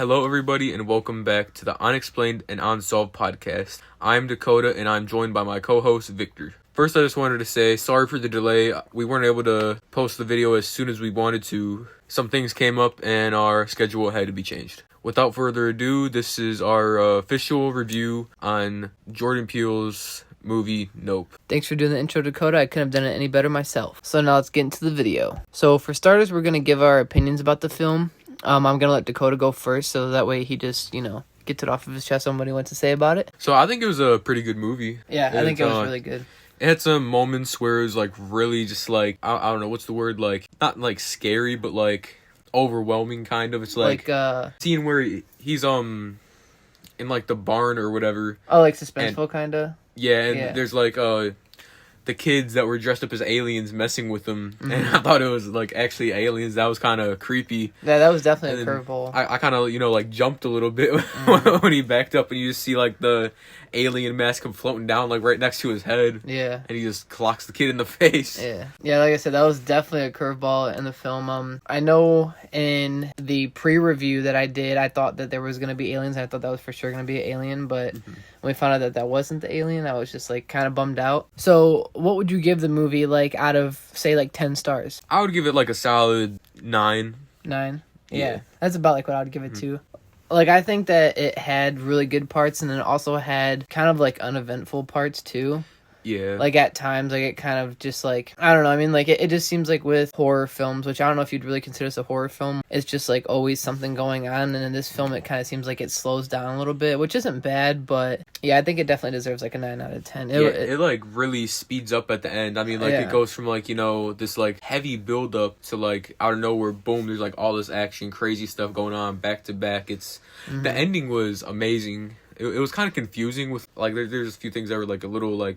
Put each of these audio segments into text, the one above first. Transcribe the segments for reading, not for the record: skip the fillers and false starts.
Hello, everybody, and welcome back to the Unexplained and Unsolved podcast. I'm Dakota, and I'm joined by my co-host, Victor. First, I just wanted to say sorry for the delay. We weren't able to post the video as soon as we wanted to. Some things came up, and our schedule had to be changed. Without further ado, this is our official review on Jordan Peele's movie Nope. Thanks for doing the intro, Dakota. I couldn't have done it any better myself. So now let's get into the video. So for starters, we're going to give our opinions about the film. I'm going to let Dakota go first, so that way he just, gets it off of his chest on what he wants to say about it. So I think it was a pretty good movie. Yeah, I think it was really good. It had some moments where it was, really just, I don't know, what's the word, not, scary, but, overwhelming, kind of. It's, scene where he's, in, the barn or whatever. Oh, suspenseful, kind of? Yeah, and there's, the kids that were dressed up as aliens messing with them, and I thought it was actually aliens. That was kind of creepy. Yeah, that was definitely a curveball. I kind of jumped a little bit when he backed up, and you just see the alien mask come floating down right next to his head. Yeah, and he just clocks the kid in the face. Yeah. Like I said, that was definitely a curveball in the film. I know in the pre-review that I did, I thought that there was gonna be aliens. I thought that was for sure gonna be an alien, but when we found out that wasn't the alien, I was just kind of bummed out. So what would you give the movie out of say 10 stars? I would give it a solid 9. 9? Yeah. That's about what I would give it to. I think that it had really good parts, and then it also had kind of uneventful parts too. Yeah. At times, it kind of just I don't know. I mean, it just seems with horror films, which I don't know if you'd really consider this a horror film, it's just always something going on. And in this film, it kind of seems it slows down a little bit, which isn't bad, but yeah, I think it definitely deserves a 9 out of 10. It really speeds up at the end. I mean, it goes from this heavy build up to out of nowhere, boom, there's all this action, crazy stuff going on back to back. It's the ending was amazing. It was kind of confusing with there's a few things that were a little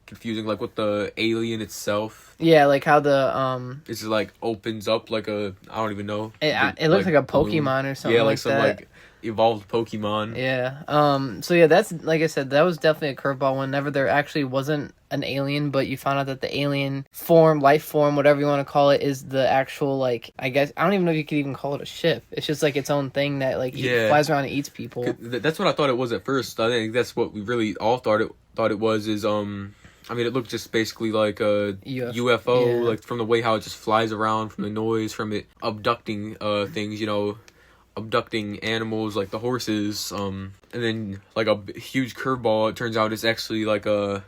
confusing, with the alien itself. Yeah, how the it's just opens up a I don't even know. It looks like a Pokemon or something. Yeah, some evolved Pokemon. Yeah. So yeah, that's like I said, that was definitely a curveball whenever there actually wasn't an alien, but you found out that the alien form, life form, whatever you want to call it, is the actual I guess I don't even know if you could even call it a ship. It's just its own thing that flies around and eats people. That's what I thought it was at first. I think that's what we really all thought it was. Is I mean, it looked just basically like a UFO, from the way how it just flies around, from the noise, from it abducting things, abducting animals like the horses, and then a huge curveball. It turns out it's actually a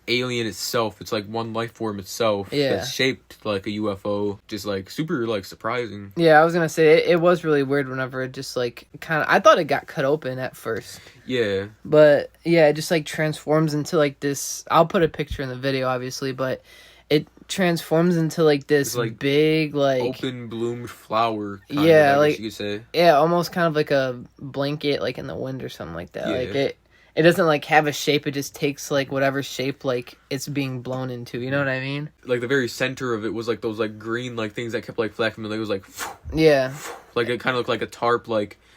alien itself. It's one life form itself that's shaped like a UFO. Just super surprising. Yeah, I was gonna say it was really weird whenever it just kind of. I thought it got cut open at first. Yeah. But yeah, it just transforms into this. I'll put a picture in the video, obviously, but it transforms into this big open bloomed flower. Yeah, you could say. Yeah, almost kind of a blanket, in the wind or something like that. Yeah. It doesn't have a shape. It just takes whatever shape it's being blown into. You know what I mean? The very center of it was those green things that kept flapping. It was yeah. It kind of looked like a tarp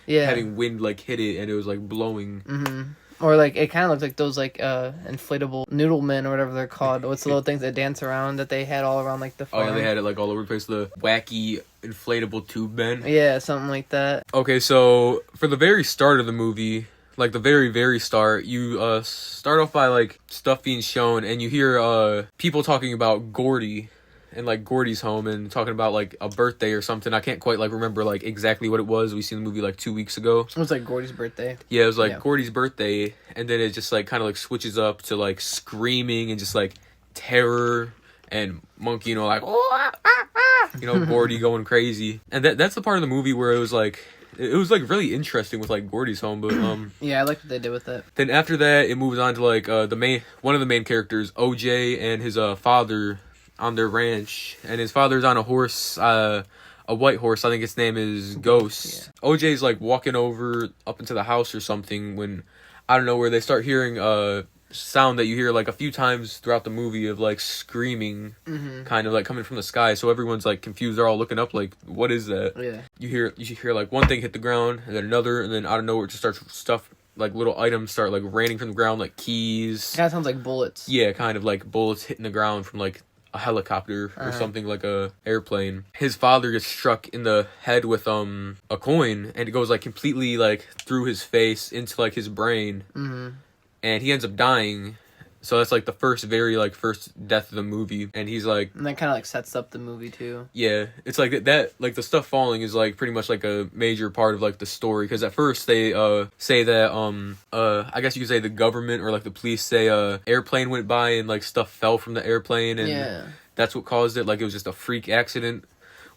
having wind hit it, and it was blowing. Mm-hmm. Or it kind of looked like those inflatable noodle men or whatever they're called. What's the little things that dance around that they had all around the farm? Oh yeah, they had it all over the place. The wacky inflatable tube men. Yeah, something like that. Okay, so for the very start of the movie, the very, very start, you start off by stuff being shown, and you hear people talking about Gordy and Garrys Home, and talking about a birthday or something. I can't quite remember exactly what it was. We seen the movie 2 weeks ago. It was Gordy's birthday. Yeah, it was Gordy's birthday, and then it just kind of switches up to screaming and just terror and Monkey, Gordy going crazy. And that's the part of the movie where it was it was really interesting with Garrys Home, but yeah, I like what they did with it. Then after that, it moves on to one of the main characters, OJ, and his father on their ranch, and his father's on a horse, a white horse. I think its name is Ghost. Yeah. OJ's walking over up into the house or something when, I don't know, where they start hearing sound that you hear a few times throughout the movie of screaming, kind of coming from the sky. So everyone's confused. They're all looking up what is that? Yeah. You hear one thing hit the ground, and then another, and then out of nowhere it just starts stuff. Little items start raining from the ground, keys. Kind of sounds like bullets. Yeah, kind of bullets hitting the ground from a helicopter or something, like a airplane. His father gets struck in the head with a coin, and it goes like completely like through his face into like his brain, and he ends up dying. So that's like the first death of the movie, and he's like, and that kind of like sets up the movie too. Yeah, it's like that like the stuff falling is like pretty much like a major part of like the story, because at first they say that I guess you could say the government or like the police say airplane went by and like stuff fell from the airplane, and that's what caused it. Like it was just a freak accident,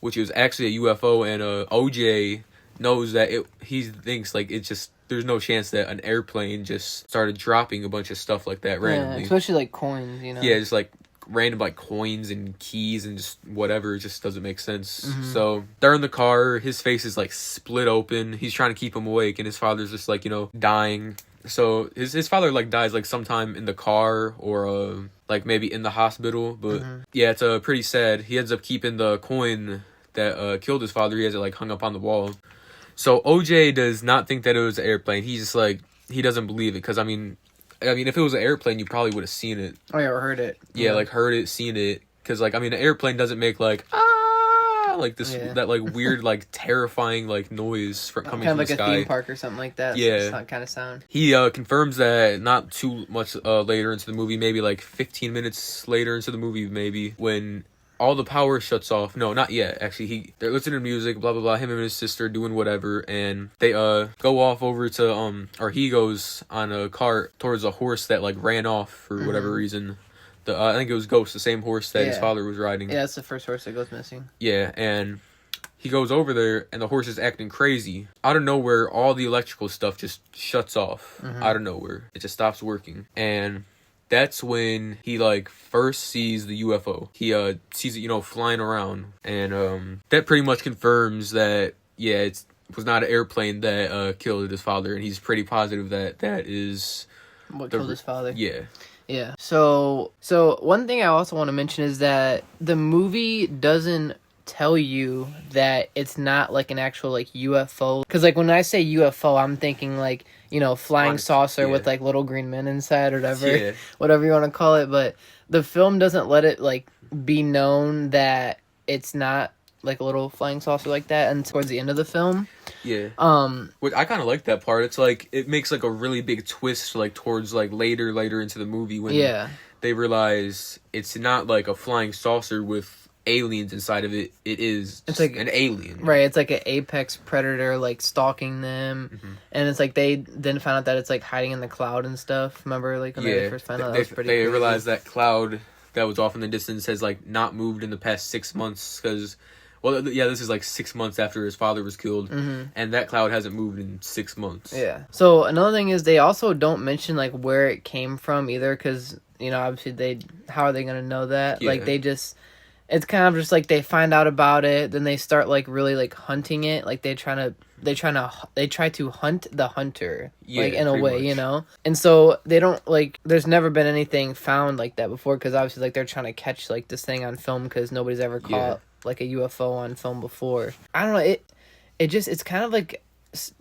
which was actually a UFO, and OJ knows that he thinks like it's just. There's no chance that an airplane just started dropping a bunch of stuff like that randomly. Yeah, especially like coins, you know? Yeah, just like random like coins and keys and just whatever. It just doesn't make sense. So they're in the car. His face is like split open. He's trying to keep him awake, and his father's just like, dying. So his father like dies like sometime in the car or like maybe in the hospital. But yeah, it's pretty sad. He ends up keeping the coin that killed his father. He has it like hung up on the wall. So OJ does not think that it was an airplane. He's just like, he doesn't believe it. Because, I mean, if it was an airplane, you probably would have seen it. Oh, yeah, or heard it. Yeah, like heard it, seen it. Because, like, I mean, an airplane doesn't make like, like this, that like weird, like terrifying, like noise coming from the sky. Kind of like a theme park or something like that. Yeah. So kind of sound. He confirms that not too much later into the movie, maybe like 15 minutes later into the movie, maybe, when all the power shuts off. No, not yet. Actually, they're listening to music, blah blah blah. Him and his sister doing whatever, and they go off over to or he goes on a cart towards a horse that like ran off for whatever reason. I think it was Ghost, the same horse that his father was riding. Yeah, that's the first horse that goes missing. Yeah, and he goes over there, and the horse is acting crazy. Out of nowhere, all the electrical stuff just shuts off. Out of nowhere, it just stops working, and that's when he like first sees the UFO. He sees it, flying around, and that pretty much confirms that it was not an airplane that killed his father, and he's pretty positive that is what killed his father. Yeah. Yeah. So one thing I also want to mention is that the movie doesn't tell you that it's not like an actual like UFO, because like when I say UFO, I'm thinking like flying saucer with like little green men inside or whatever, whatever you want to call it. But the film doesn't let it like be known that it's not like a little flying saucer like that, and towards the end of the film. Yeah. Which I kind of like that part. It's like it makes like a really big twist like towards like later into the movie when they realize it's not like a flying saucer with aliens inside of it. It's like an alien, right? It's like an apex predator like stalking them, and it's like they then found out that it's like hiding in the cloud and stuff. Remember, like when they first found out, that was pretty crazy. Realized that cloud that was off in the distance has like not moved in the past 6 months, because this is like 6 months after his father was killed, and that cloud hasn't moved in 6 months. Yeah. So another thing is they also don't mention like where it came from either, because obviously how are they gonna know that? Like they just. It's kind of just like they find out about it, then they start like really like hunting it. Like they try to hunt the hunter, like in a way, much. And so they don't like. There's never been anything found like that before, because obviously like they're trying to catch like this thing on film, because nobody's ever caught like a UFO on film before. I don't know. It's kind of like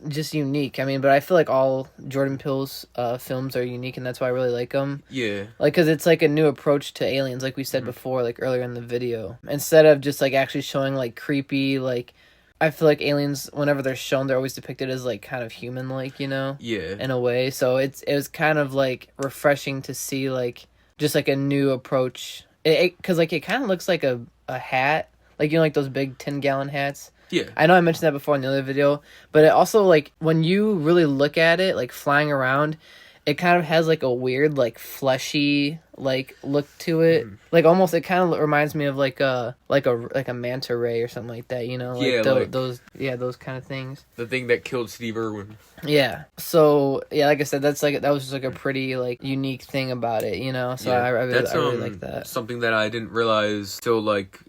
just unique. I mean, but I feel like all Jordan Peele's films are unique, and that's why I really like them. Yeah. Like, because it's like a new approach to aliens, like we said before, like earlier in the video. Instead of just like actually showing like creepy, like I feel like aliens, whenever they're shown, they're always depicted as like kind of human-like, Yeah. In a way. So it was kind of like refreshing to see like just like a new approach. Because like it kind of looks like a hat, like like those big 10-gallon hats. Yeah. I know I mentioned that before in the other video, but it also, like, when you really look at it, like, flying around, it kind of has, like, a weird, like, fleshy, like, look to it. Like, almost, it kind of reminds me of, like a manta ray or something like that, Like, those kind of things. The thing that killed Steve Irwin. Yeah. So, like I said, that was just, like, a pretty, like, unique thing about it, So I really like that. Something that I didn't realize till, like,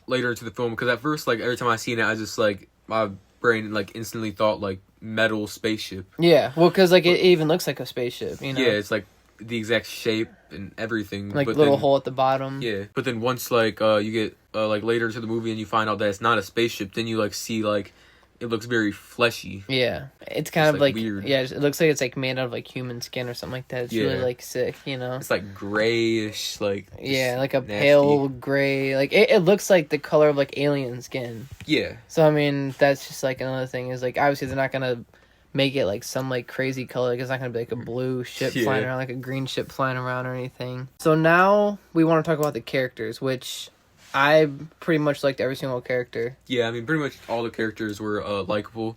later into the film, because at first, like, every time I seen it, I just, like, my brain, like, instantly thought, like, metal spaceship. Yeah, well, because, like, it even looks like a spaceship, Yeah, it's, like, the exact shape and everything. Like, little hole at the bottom. Yeah, but then once, like, you get, like, later into the movie and you find out that it's not a spaceship, then you, like, see, like, it looks very fleshy. Yeah, it's kind of like weird. Yeah, it looks like it's like made out of like human skin or something like that. It's really like sick, you know. It's like grayish, like like a nasty. pale gray. Like it looks like the color of like alien skin. Yeah. So I mean, that's just like another thing is like obviously they're not gonna make it like some like crazy color. Like it's not gonna be like a blue ship flying around, like a green ship flying around or anything. So now we want to talk about the characters, which I pretty much liked every single character. Yeah, I mean, pretty much all the characters were likable.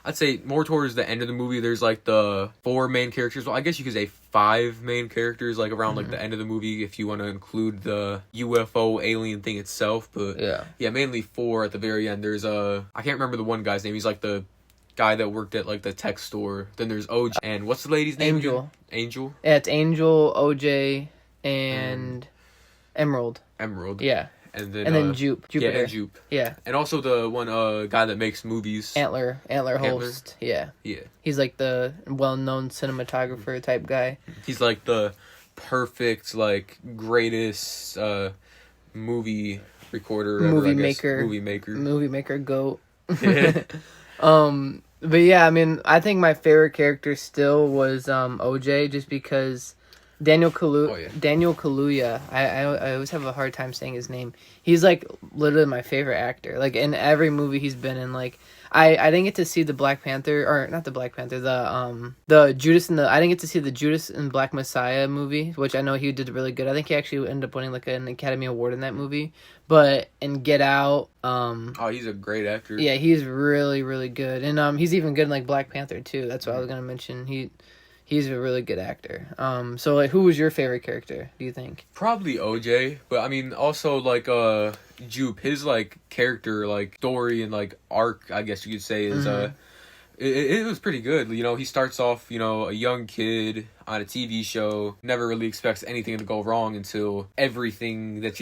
I'd say more towards the end of the movie, there's like the 4 main characters. Well, I guess you could say 5 main characters, like around like the end of the movie, if you want to include the UFO alien thing itself. But yeah, mainly 4 at the very end. There's I can't remember the one guy's name. He's like the guy that worked at like the tech store. Then there's OJ, and what's the lady's name? Angel. Angel. Yeah, it's Angel, OJ, and Emerald. Emerald. Yeah. And then Jupe. Jupiter. Yeah, and Jupe. Yeah. And also the one guy that makes movies. Antler Holst. Yeah. Yeah. He's like the well-known cinematographer type guy. He's like the perfect, like, greatest movie recorder Movie ever, Movie maker goat. Yeah. But yeah, I mean, I think my favorite character still was OJ, just because Daniel Kaluuya. I always have a hard time saying his name. He's like literally my favorite actor. Like in every movie he's been in. Like I didn't get to see the Black Panther, or not the Black Panther, the Judas and I didn't get to see the Judas and Black Messiah movie, which I know he did really good. I think he actually ended up winning like an Academy Award in that movie. But in Get Out, he's a great actor. Yeah, he's really, really good. And he's even good in like Black Panther too. That's what I was gonna mention. He's a really good actor. So like, who was your favorite character, do you think? Probably OJ, but I mean also like Jupe, his like character, like story and like arc, I guess you could say, is it was pretty good. You know, he starts off, you know, a young kid on a TV show, never really expects anything to go wrong until everything that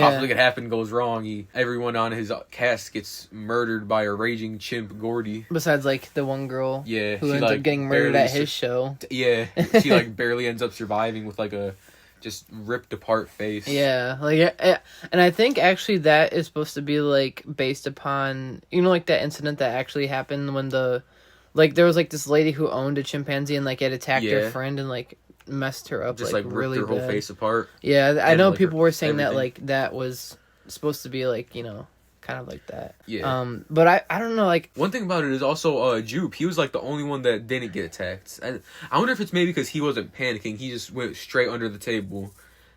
possibly could happen goes wrong. Everyone on his cast gets murdered by a raging chimp, Gordy. Besides, like, the one girl who ends like up getting murdered at his show. Yeah, she like barely ends up surviving with like a just ripped apart face. Yeah, like, and I think actually that is supposed to be like based upon, you know, like that incident that actually happened when there was like this lady who owned a chimpanzee and like it attacked her friend and like messed her up, just like really ripped her whole face apart. Yeah, I know like people were saying that like that was supposed to be like, you know, kind of like that. Yeah. But I don't know, like, one thing about it is also Jupe. He was like the only one that didn't get attacked. I wonder if it's maybe because he wasn't panicking. He just went straight under the table.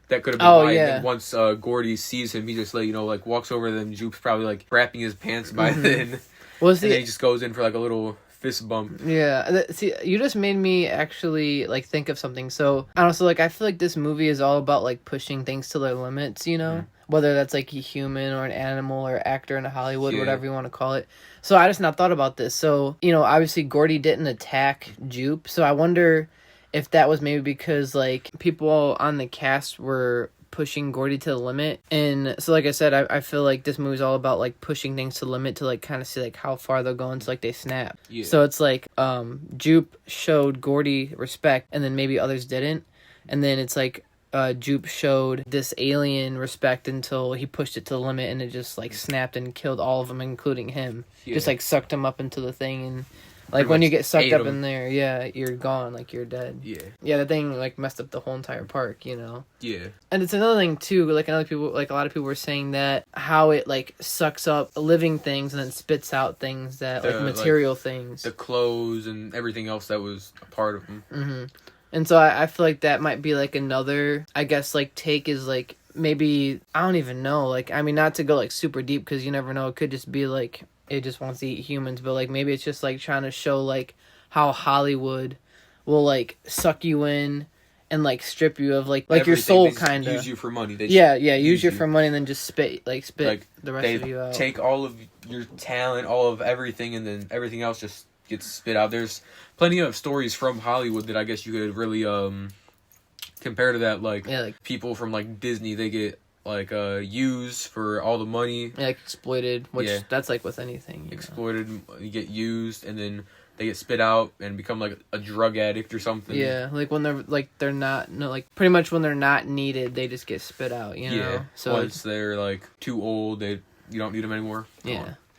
That could have been why. And then once Gordy sees him, he just like, you know, like walks over to them. Jupe's probably like wrapping his pants by then. And then he just goes in for like a little fist bump. Yeah, see, you just made me actually like think of something. So honestly, like, I feel like this movie is all about like pushing things to their limits, you know, whether that's like a human or an animal or actor in Hollywood, whatever you want to call it. So I just not thought about this. So, you know, obviously Gordy didn't attack Jupe, so I wonder if that was maybe because like people on the cast were pushing Gordy to the limit. And so like I said, I feel like this movie's all about like pushing things to the limit to like kind of see like how far they'll go until like they snap. So it's like Jupe showed Gordy respect and then maybe others didn't, and then it's like Jupe showed this alien respect until he pushed it to the limit and it just like snapped and killed all of them, including him. Just like sucked him up into the thing, and like when you get sucked up in there, you're gone, like you're dead. Yeah, the thing like messed up the whole entire park, you know. Yeah. And it's another thing too, like a lot of people were saying that how it like sucks up living things and then spits out things that like material things, the clothes and everything else that was a part of them. Mm-hmm. And so I feel like that might be like another, I guess, like take is like maybe, I don't even know, like, I mean, not to go like super deep because you never know, it could just be like it just wants to eat humans, but like maybe it's just like trying to show like how Hollywood will like suck you in and like strip you of like your soul, kind of use you for money. They use you for money and then just spit like the rest of you out. Take all of your talent, all of everything, and then everything else just gets spit out. There's plenty of stories from Hollywood that I guess you could really compare to that, like people from like Disney, they get like used for all the money, like exploited, which that's like with anything, exploited. You get used and then they get spit out and become like a drug addict or something. Like when they're not pretty much when they're not needed, they just get spit out, you know. So once they're like too old, you don't need them anymore.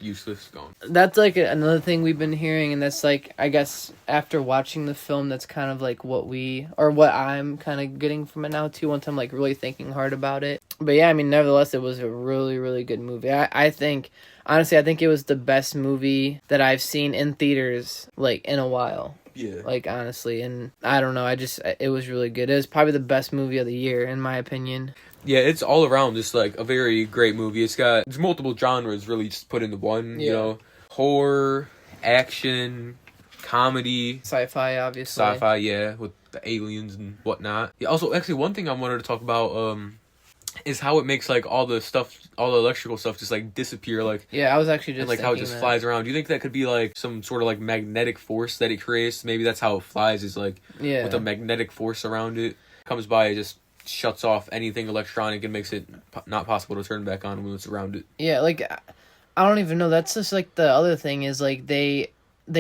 useless, gone. That's like another thing we've been hearing, and that's like, I guess after watching the film, that's kind of like what I'm kind of getting from it now too, once I'm like really thinking hard about it. But yeah, I mean, nevertheless, it was a really, really good movie. I think, honestly, I think it was the best movie that I've seen in theaters, like, in a while. Yeah. Like, honestly, and I don't know, it was really good. It was probably the best movie of the year, in my opinion. Yeah, it's all around just, like, a very great movie. There's multiple genres really just put into one, you know? Horror, action, comedy. Sci-fi, obviously. Sci-fi, yeah, with the aliens and whatnot. Yeah, also, actually, one thing I wanted to talk about, is how it makes, like, all the electrical stuff just, like, disappear, like... Yeah, I was actually just and, like, how it just flies around. Do you think that could be, like, some sort of, like, magnetic force that it creates? Maybe that's how it flies, is, like, with a magnetic force around it. Comes by, it just shuts off anything electronic and makes it not possible to turn back on when it's around it. Yeah, like, I don't even know. That's just, like, the other thing is, like, they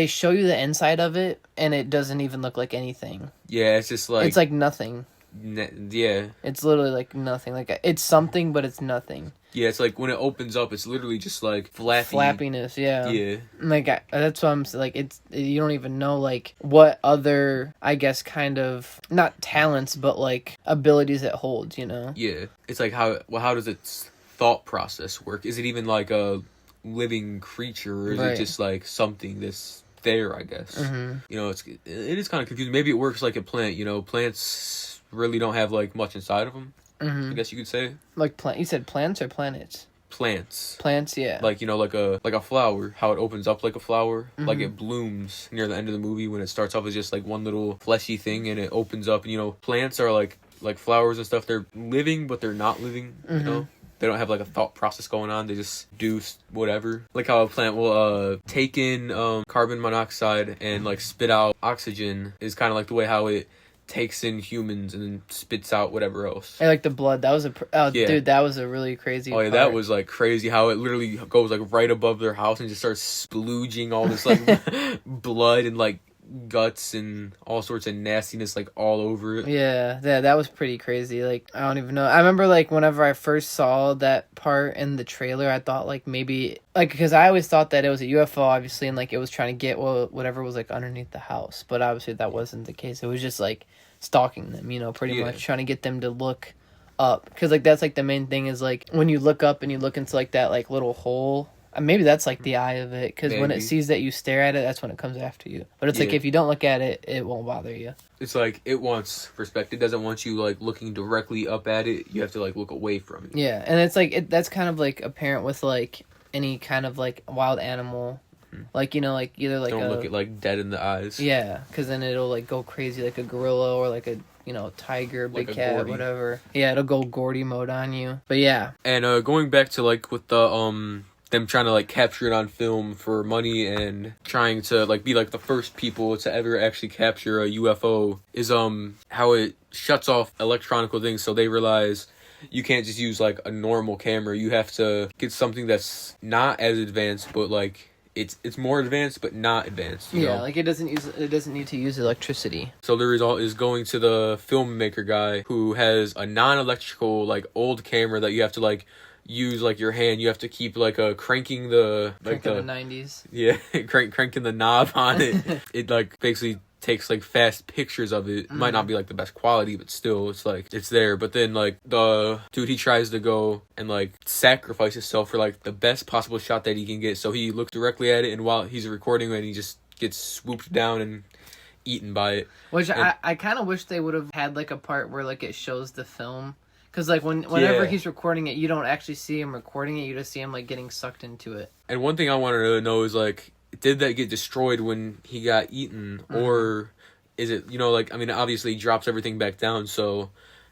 show you the inside of it, and it doesn't even look like anything. Yeah, it's just, like... It's, like, nothing. Yeah. It's literally like nothing. Like, it's something, but it's nothing. Yeah, it's like when it opens up, it's literally just like flappiness. Yeah. Yeah. Like, that's what I'm like. You don't even know like what other, I guess, kind of not talents, but like abilities it holds. You know. Yeah. It's like how does its thought process work? Is it even like a living creature, or is it just like something that's there? I guess. Mm-hmm. You know, it is kind of confusing. Maybe it works like a plant. You know, plants really don't have like much inside of them. I guess you could say. Like you said plants or planets? Plants, yeah. Like, you know, like a flower, how it opens up like a flower, like it blooms near the end of the movie when it starts off as just like one little fleshy thing and it opens up. And, you know, plants are like flowers and stuff. They're living, but they're not living. You know, they don't have like a thought process going on. They just do whatever. Like how a plant will take in carbon monoxide and like spit out oxygen is kind of like the way how it takes in humans and then spits out whatever else. I like the blood. That was dude, that was a really crazy part. That was like crazy how it literally goes like right above their house and just starts splooging all this like blood and like guts and all sorts of nastiness like all over it. Yeah, that was pretty crazy. Like, I don't even know. I remember like whenever I first saw that part in the trailer, I thought like maybe like, because I always thought that it was a UFO obviously, and like it was trying to get whatever was like underneath the house, but obviously that wasn't the case. It was just like stalking them, you know, pretty much trying to get them to look up, because like that's like the main thing is like when you look up and you look into like that like little hole. Maybe that's like the eye of it, because when it sees that you stare at it, that's when it comes after you. But it's like if you don't look at it, it won't bother you. It's like it wants respect. It doesn't want you like looking directly up at it. You have to like look away from it. Yeah, and it's like that's kind of like apparent with like any kind of like wild animal. Like, you know, like either like don't look at like dead in the eyes. Yeah, because then it'll like go crazy like a gorilla or like a, you know, tiger, big cat, Gordy. Whatever. Yeah, it'll go Gordy mode on you. But yeah. And going back to like with the them trying to like capture it on film for money and trying to like be like the first people to ever actually capture a UFO is how it shuts off electronical things, so they realize you can't just use like a normal camera. You have to get something that's not as advanced, but like it's more advanced but not advanced. You know? Like it doesn't need to use electricity. So the result is going to the filmmaker guy who has a non-electrical like old camera that you have to like use like your hand. You have to keep like cranking the 90s. Yeah, cranking the knob on it. It like basically takes like fast pictures of it. Might not be like the best quality, but still it's like it's there. But then like the dude, he tries to go and like sacrifice himself for like the best possible shot that he can get. So he looks directly at it, and while he's recording it, he just gets swooped down and eaten by it. Which I kind of wish they would have had like a part where like it shows the film. Because, like, whenever he's recording it, you don't actually see him recording it. You just see him, like, getting sucked into it. And one thing I wanted to know is, like, did that get destroyed when he got eaten? Or is it, you know, like, I mean, obviously he drops everything back down, so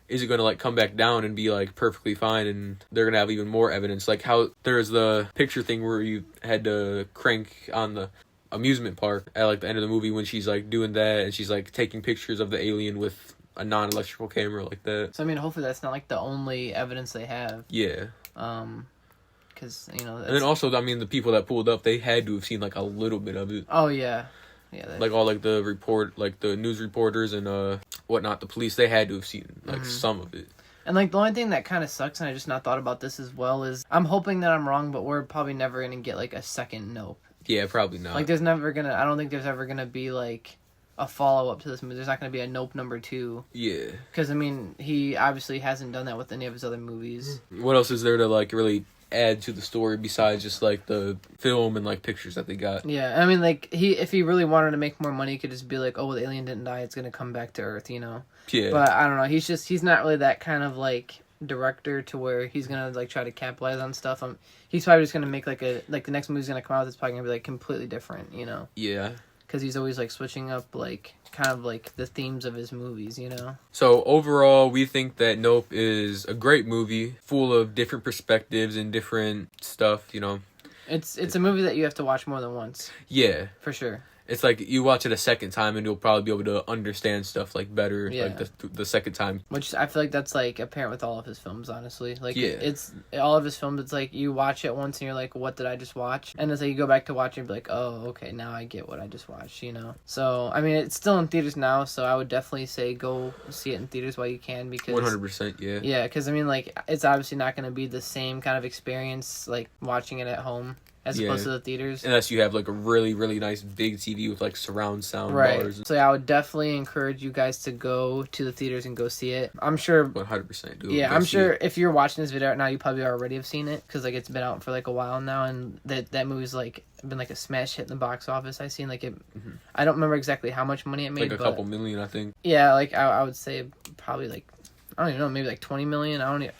is it going to, like, come back down and be, like, perfectly fine and they're going to have even more evidence? Like, how there's the picture thing where you had to crank on the amusement park at, like, the end of the movie when she's, like, doing that and she's, like, taking pictures of the alien with a non-electrical camera like that. So I mean, hopefully that's not like the only evidence they have. Yeah. Because you know. And then also, I mean, the people that pulled up, they had to have seen like a little bit of it. Oh yeah, yeah. Like all like the news reporters and whatnot. The police, they had to have seen like some of it. And, like, the only thing that kind of sucks, and I just not thought about this as well, is I'm hoping that I'm wrong, but we're probably never going to get, like, a second Nope. Yeah, probably not. Like, I don't think there's ever going to be, like, a follow-up to this movie. There's not going to be a Nope number 2. Yeah. Because, I mean, he obviously hasn't done that with any of his other movies. What else is there to, like, really add to the story besides just, like, the film and, like, pictures that they got? Yeah, I mean, like, if he really wanted to make more money, he could just be like, oh, well, the alien didn't die, it's going to come back to Earth, you know? Yeah. But, I don't know, he's not really that kind of, like, director to where he's going to, like, try to capitalize on stuff. He's probably just going to make, like, the next movie's going to come out that's probably going to be, like, completely different, you know? Yeah. Because he's always, like, switching up, like, kind of, like, the themes of his movies, you know? So, overall, we think that Nope is a great movie, full of different perspectives and different stuff, you know? It's a movie that you have to watch more than once. Yeah. For sure. It's like you watch it a second time and you'll probably be able to understand stuff, like, better, like, the second time. Which I feel like that's, like, apparent with all of his films, honestly. Like, yeah. It's all of his films, it's like you watch it once and you're like, what did I just watch? And it's like you go back to watch it and be like, oh, okay, now I get what I just watched, you know? So, I mean, it's still in theaters now, so I would definitely say go see it in theaters while you can, because... 100%, yeah. Yeah, because, I mean, like, it's obviously not going to be the same kind of experience, like, watching it at home. As opposed to the theaters. Unless you have, like, a really, really nice big TV with, like, surround sound bars. So, yeah, I would definitely encourage you guys to go to the theaters and go see it. I'm sure... 100% do. Yeah, I'm sure if you're watching this video right now, you probably already have seen it. Because, like, it's been out for, like, a while now. And that movie's, like, been, like, a smash hit in the box office. I've seen, like, it... Mm-hmm. I don't remember exactly how much money it made, like a couple million, I think. Yeah, like, I would say probably, like... I don't even know, maybe, like, 20 million? I don't even...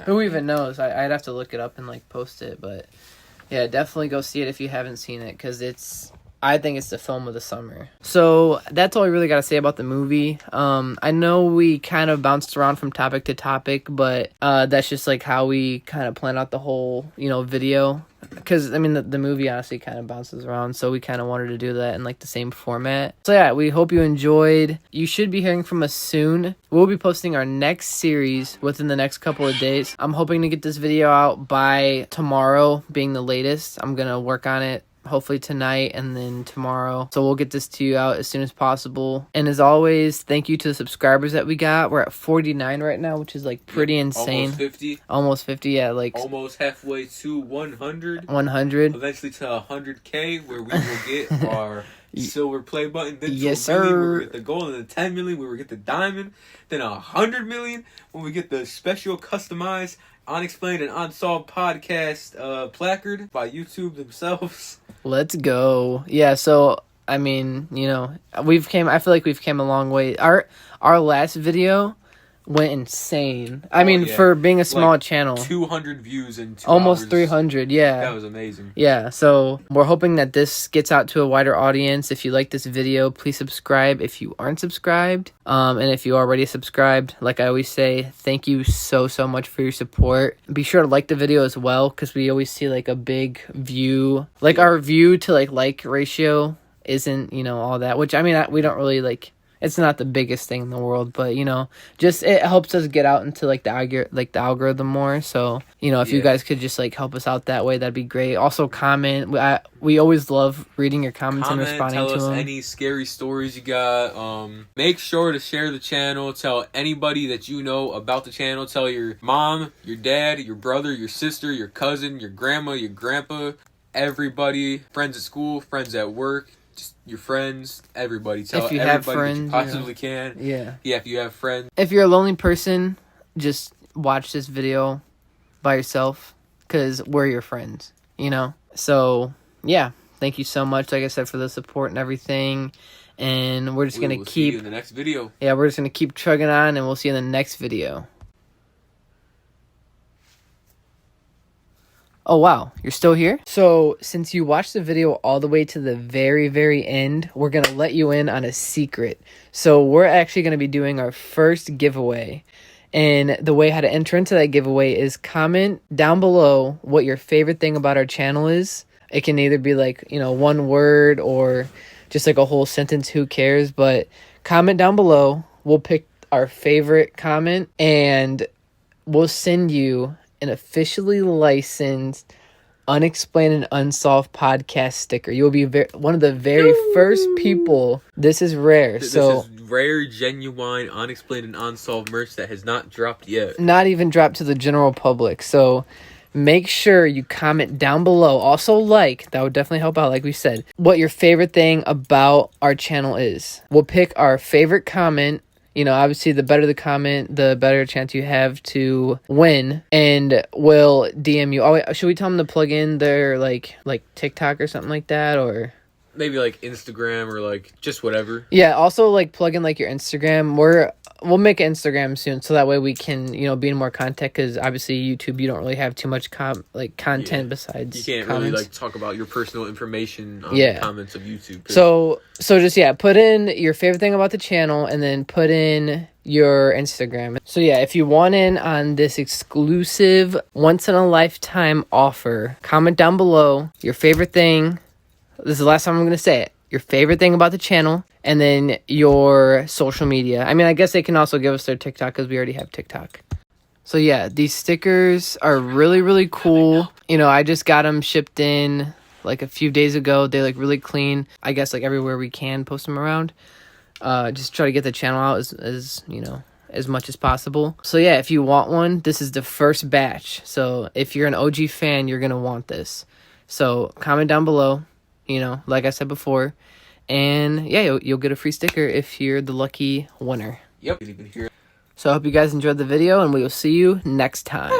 Who even knows? I'd have to look it up and, like, post it, but... Yeah, definitely go see it if you haven't seen it, because I think it's the film of the summer. So that's all I really got to say about the movie. I know we kind of bounced around from topic to topic, but that's just like how we kind of plan out the whole, you know, video. Because, I mean, the movie honestly kind of bounces around, so we kind of wanted to do that in, like, the same format. So, yeah, we hope you enjoyed. You should be hearing from us soon. We'll be posting our next series within the next couple of days. I'm hoping to get this video out by tomorrow, being the latest. I'm going to work on it hopefully tonight and then tomorrow. So we'll get this to you out as soon as possible. And as always, thank you to the subscribers that we got. We're at 49 right now, which is like pretty insane. Almost 50, yeah. Like almost halfway to 100. 100. Eventually to 100K, where we will get our silver play button. Then yes, sir. We'll get the gold, and the 10 million, where we get the diamond. Then 100 million, when we get the special customized Unexplained and Unsolved podcast placard by YouTube themselves. Let's go. Yeah, so I mean, you know, I feel like we've came a long way. Our last video went insane. I mean, for being a small channel. 200 views in 2 almost hours. 300, yeah. That was amazing. Yeah, so we're hoping that this gets out to a wider audience. If you like this video, please subscribe if you aren't subscribed. And if you already subscribed, like I always say, thank you so much for your support. Be sure to like the video as well, because we always see like a big view. Like our view to like ratio isn't, you know, all that. Which, I mean, we don't really like... It's not the biggest thing in the world, but, you know, just it helps us get out into, like, the algorithm more. So, you know, if you guys could just, like, help us out that way, that'd be great. Also, comment. We always love reading your comments and responding to them. Tell us any scary stories you got. Make sure to share the channel. Tell anybody that you know about the channel. Tell your mom, your dad, your brother, your sister, your cousin, your grandma, your grandpa, everybody. Friends at school, friends at work. Your friends, everybody. Tell if you everybody have friends, that you possibly can. Yeah. Yeah, if you have friends. If you're a lonely person, just watch this video by yourself, because we're your friends, you know? So, yeah. Thank you so much, like I said, for the support and everything. And we're just going to keep... see you in the next video. Yeah, we're just going to keep chugging on, and we'll see you in the next video. Oh, wow. You're still here? So, since you watched the video all the way to the very, very end, we're going to let you in on a secret. So, we're actually going to be doing our first giveaway. And the way how to enter into that giveaway is comment down below what your favorite thing about our channel is. It can either be like, you know, one word or just like a whole sentence, who cares? But comment down below. We'll pick our favorite comment and we'll send you an officially licensed Unexplained and Unsolved podcast sticker. You will be one of the very first people. This is rare. This so is rare, genuine, unexplained, and unsolved merch that has not dropped yet. Not even dropped to the general public. So make sure you comment down below. Also that would definitely help out, like we said, what your favorite thing about our channel is. We'll pick our favorite comment. You know, obviously, the better the comment, the better chance you have to win. And we'll DM you. Oh, wait, should we tell them to plug in their, like TikTok or something like that? Or maybe, like, Instagram or, like, just whatever. Yeah, also, like, plug in, like, your Instagram. We'll make an Instagram soon, so that way we can, you know, be in more content, because obviously YouTube, you don't really have too much content besides you can't comments. really, like, talk about your personal information on the comments of YouTube. So just, put in your favorite thing about the channel, and then put in your Instagram. So yeah, if you want in on this exclusive once-in-a-lifetime offer, comment down below your favorite thing. This is the last time I'm going to say it. Your favorite thing about the channel, and then your social media. I mean, I guess they can also give us their TikTok, because we already have TikTok. So yeah, these stickers are really, really cool. You know, I just got them shipped in like a few days ago. They look really clean. I guess like everywhere we can post them around. Just try to get the channel out as you know, as much as possible. So yeah, if you want one, this is the first batch. So if you're an OG fan, you're going to want this. So comment down below. You know, like I said before. And yeah, you'll get a free sticker if you're the lucky winner. Yep. So I hope you guys enjoyed the video, and we will see you next time.